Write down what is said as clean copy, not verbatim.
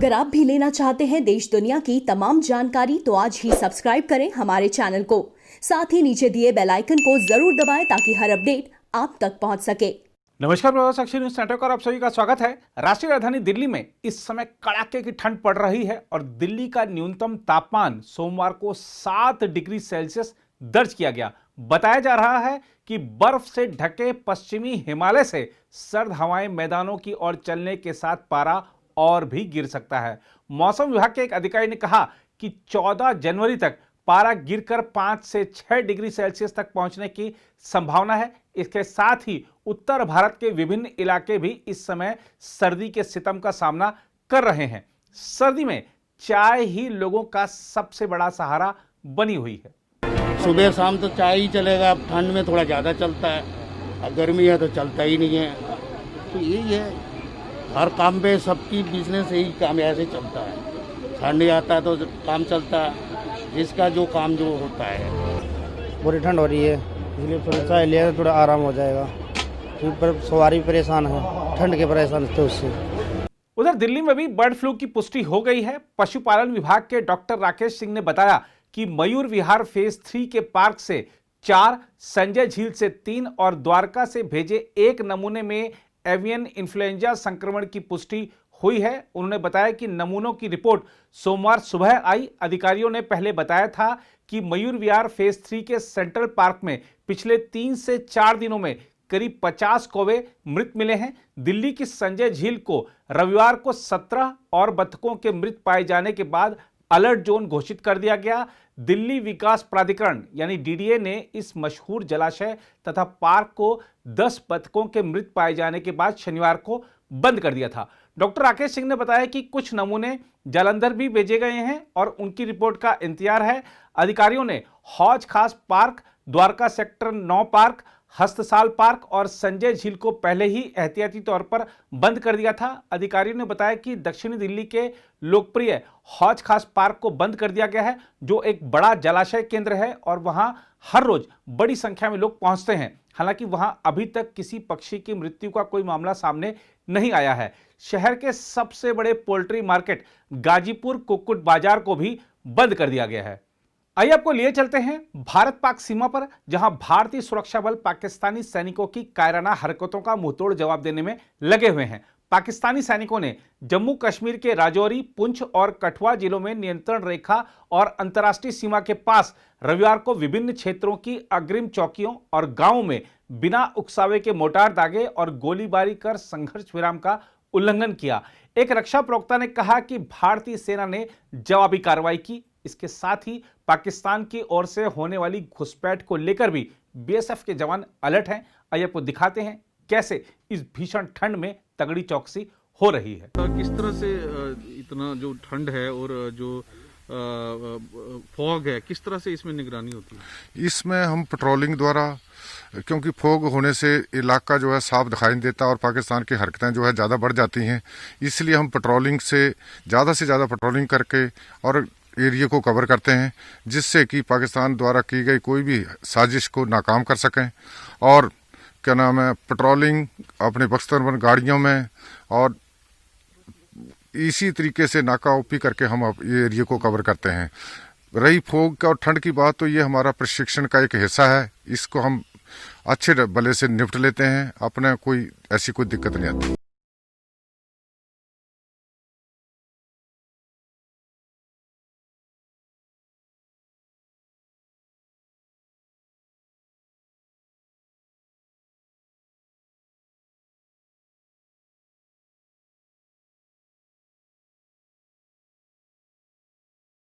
अगर आप भी लेना चाहते हैं देश दुनिया की तमाम जानकारी तो आज ही सब्सक्राइब करें हमारे चैनल को। साथ ही नीचे दिए बेल आइकन को जरूर दबाएं ताकि हर अपडेट आप तक पहुंच सके। नमस्कार, प्रभात साक्षी न्यूज नेटवर्क और आप सभी का स्वागत है। राष्ट्रीय राजधानी दिल्ली में इस समय कड़ाके की ठंड पड़ रही है और दिल्ली का न्यूनतम तापमान सोमवार को 7 डिग्री सेल्सियस दर्ज किया गया। बताया जा रहा है कि बर्फ से ढके पश्चिमी हिमालय से सर्द हवाएं मैदानों की ओर चलने के साथ पारा और भी गिर सकता है। मौसम विभाग के एक अधिकारी ने कहा कि 14 जनवरी तक पारा गिरकर 5 से 6 डिग्री सेल्सियस तक पहुंचने की संभावना है। इसके साथ ही उत्तर भारत के विभिन्न इलाके भी इस समय सर्दी के सितम का सामना कर रहे हैं। सर्दी में चाय ही लोगों का सबसे बड़ा सहारा बनी हुई है। सुबह शाम तो चाय ही चलेगा, अब ठंड में थोड़ा ज़्यादा चलता है, अब गर्मी है तो चलता ही नहीं है। तो यही है, हर काम पे सबकी बिजनेस यही काम ऐसे चलता है। ठंड आता है तो काम चलता है, जिसका जो काम जो होता है। बुरी ठंड हो रही है, इसलिए थोड़ा चाय लिया तो थोड़ा आराम हो जाएगा, क्योंकि सवारी परेशान है, ठंड के परेशान थे उससे। उधर दिल्ली में भी बर्ड फ्लू की पुष्टि हो गई है। पशुपालन विभाग के डॉक्टर राकेश सिंह ने बताया कि मयूर विहार फेज 3 के पार्क से 4, संजय झील से 3 और द्वारका से भेजे 1 नमूने में एवियन इन्फ्लुएंजा संक्रमण की पुष्टि हुई है। उन्होंने बताया कि नमूनों की रिपोर्ट सोमवार सुबह आई। अधिकारियों ने पहले बताया था कि मयूर विहार फेज 3 के सेंट्रल पार्क में पिछले 3 से 4 दिनों में करीब 50 कौवे मृत मिले हैं। दिल्ली की संजय झील को रविवार को 17 और बतखों के मृत पाए जाने के बाद अलर्ट जोन घोषित कर दिया गया। दिल्ली विकास प्राधिकरण यानी डीडीए ने इस मशहूर जलाशय तथा पार्क को 10 बतखों के मृत पाए जाने के बाद शनिवार को बंद कर दिया था। डॉक्टर राकेश सिंह ने बताया कि कुछ नमूने जालंधर भी भेजे गए हैं और उनकी रिपोर्ट का इंतजार है। अधिकारियों ने हौज खास park, Dwarka sector 9 park, Hastsal park और संजय झील को पहले ही एहतियाती तौर पर बंद कर दिया था। अधिकारियों ने बताया कि दक्षिणी दिल्ली के लोकप्रिय हौज खास पार्क को बंद कर दिया गया है, जो एक बड़ा जलाशय केंद्र है और वहां हर रोज बड़ी संख्या में लोग पहुंचते हैं। हालांकि वहां अभी तक किसी पक्षी की मृत्यु का कोई मामला सामने नहीं आया है। शहर के सबसे बड़े पोल्ट्री मार्केट गाजीपुर कुक्कुट बाजार को भी बंद कर दिया गया है। आइए आपको लिए चलते हैं भारत पाक सीमा पर, जहां भारतीय सुरक्षा बल पाकिस्तानी सैनिकों की कायराना हरकतों का मुंहतोड़ जवाब देने में लगे हुए हैं। पाकिस्तानी सैनिकों ने जम्मू कश्मीर के राजौरी, पुंछ और कठुआ जिलों में नियंत्रण रेखा और अंतर्राष्ट्रीय सीमा के पास रविवार को विभिन्न क्षेत्रों की अग्रिम चौकियों और गांवों में बिना उकसावे के मोर्टार दागे और गोलीबारी कर संघर्ष विराम का उल्लंघन किया। एक रक्षा प्रवक्ता ने कहा कि भारतीय सेना ने जवाबी कार्रवाई की। इसके साथ ही पाकिस्तान की ओर से होने वाली घुसपैठ को लेकर भी बीएसएफ के जवान अलर्ट हैं। आइए आपको दिखाते हैं कैसे इस भीषण ठंड में तगड़ी चौकसी हो रही है। किस तरह से इतना जो ठंड है और जो फॉग है, किस तरह से इसमें निगरानी होती है? इसमें हम पेट्रोलिंग द्वारा, क्योंकि फॉग होने से इलाका जो है साफ दिखाई नहीं देता और पाकिस्तान की हरकतें जो है ज़्यादा बढ़ जाती हैं, इसलिए हम पेट्रोलिंग से ज़्यादा पेट्रोलिंग करके और एरिया को कवर करते हैं, जिससे कि पाकिस्तान द्वारा की गई कोई भी साजिश को नाकाम कर सकें। और क्या नाम है, पेट्रोलिंग अपने बख्तरबंद गाड़ियों में और इसी तरीके से नाका ओपी करके हम ये एरिया को कवर करते हैं। रही फॉग का और ठंड की बात, तो ये हमारा प्रशिक्षण का एक हिस्सा है। इसको हम अच्छे भले से निपट लेते हैं, अपने कोई ऐसी कोई दिक्कत नहीं आती।